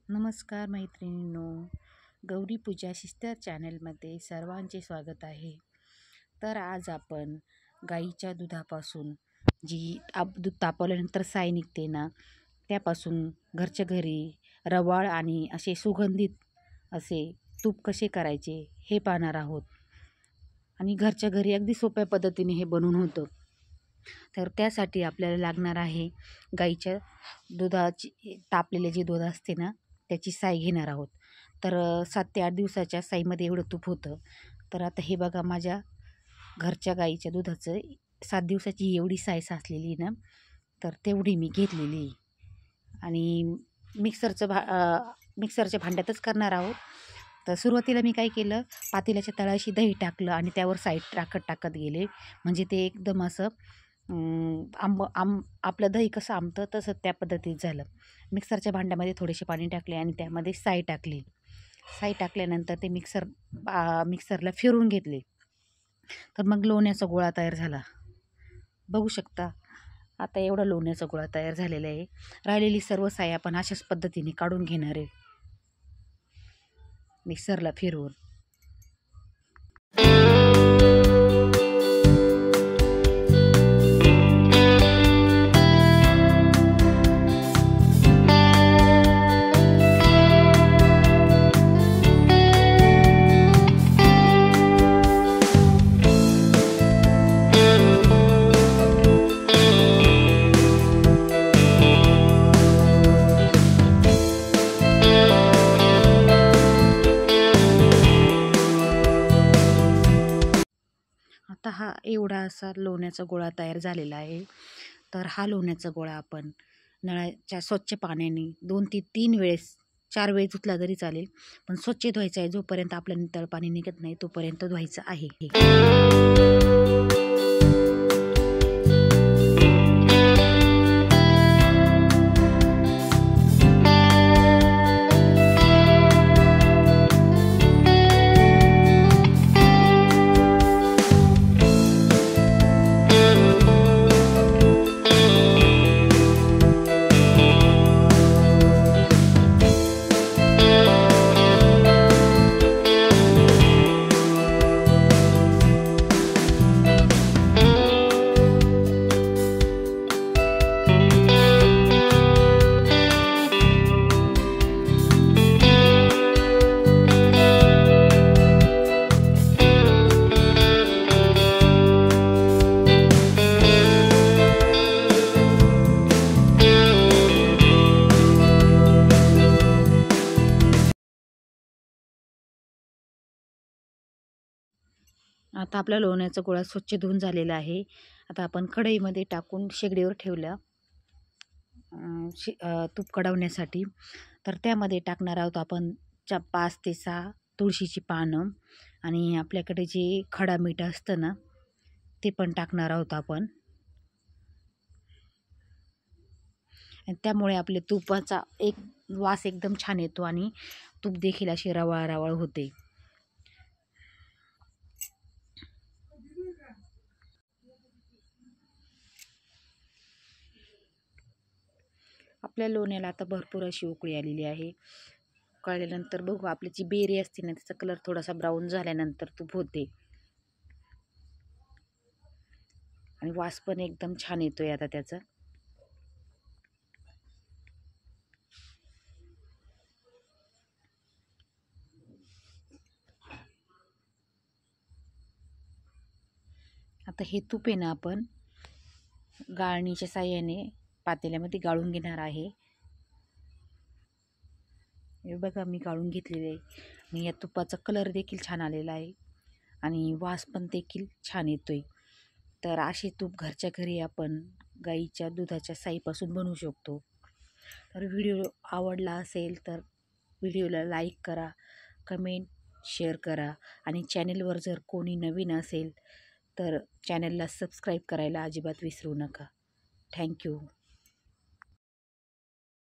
नमस्कार मैत्रिणींनो, गौरी पूजा सिस्टर चॅनलमध्ये सर्वांचे स्वागत आहे. तर आज आपण गाईच्या दुधापासून जी दूध तापवल्यानंतर साय निघते ना, त्यापासून घरच्या घरी रवाळ आणि असे सुगंधित असे तूप कसे करायचे हे पाहणार आहोत. आणि घरच्या घरी अगदी सोप्या पद्धतीने हे बनवून होतं. तर त्यासाठी आपल्याला लागणार आहे गाईच्या दुधाची तापलेले जे दूध असते ना, त्याची साय घेणार आहोत. तर 7 ते 8 दिवसाच्या साईमध्ये एवढं तूप होतं. तर आता हे बघा, माझ्या घरच्या गाईच्या दुधाचं 7 दिवसाची एवढी साय साचलेली ना, तर तेवढी मी घेतलेली आहे. आणि मिक्सरच्या भांड्यातच करणार आहोत. तर सुरुवातीला मी काय केलं, पातेल्याच्या तळाशी दही टाकलं आणि त्यावर साय टाकत गेले. म्हणजे ते एकदम असं आपलं दही कसं आंबतं तसं त्या पद्धतीत झालं. मिक्सरच्या भांड्यामध्ये थोडेसे पाणी टाकले आणि त्यामध्ये साय टाकली. साय टाकल्यानंतर ते मिक्सरला फिरवून घेतले. तर मग लोण्याचा गोळा तयार झाला. बघू शकता, आता एवढा लोण्याचा गोळा तयार झालेला आहे. राहिलेली सर्व साय आपण अशाच पद्धतीने काढून घेणार आहे, मिक्सरला फिरवून. आता हा एवढा असा लोण्याचा गोळा तयार झालेला आहे. तर हा लोण्याचा गोळा आपण नळाच्या स्वच्छ पाण्याने 2 ते 3 वेळेस, 4 वेळेस धुतला तरी चालेल, पण स्वच्छ धुवायचा आहे. जोपर्यंत आपलं नितळ पाणी निघत नाही तोपर्यंत धुवायचं आहे. आता आपला लोण्याचा गोळा स्वच्छ धुवून झालेला आहे. आता आपण कढईमध्ये टाकून शेगडीवर ठेवलं तूप कढवण्यासाठी. तर त्यामध्ये टाकणार आहोत आपण 5 ते 6 तुळशीची पानं आणि आपल्याकडे जे खडा मीठ असतं ना, ते पण टाकणार आहोत आपण. आणि त्यामुळे आपले तुपाचा एक वास एकदम छान येतो आणि तूप देखील अशी रवाळ रवाळ होते. आपल्या लोण्याला आता भरपूर अशी उकळी आलेली आहे. उकळल्यानंतर बघू, आपली जी बेरी असते ना, त्याचा कलर थोडासा ब्राऊन झाल्यानंतर तूप होते आणि वास पण एकदम छान येतोय आता त्याचा. आता हे तूप आहे ना, आपण गाळणीच्या साहाय्याने पातेल्यामध्ये गाळून घेणार आहे. हे बघा, मी गाळून घेतलेले आहे आणि या तुपाचा कलर देखील छान आलेला आहे आणि वास पण देखील छान येतोय. तर असे तूप घरच्या घरी आपण गाईच्या दुधाच्या साईपासून बनवू शकतो. तर व्हिडिओ आवडला असेल तर व्हिडिओला लाईक करा, कमेंट, शेअर करा आणि चॅनेलवर जर कोणी नवीन असेल तर चॅनलला सबस्क्राईब करायला अजिबात विसरू नका. थँक्यू.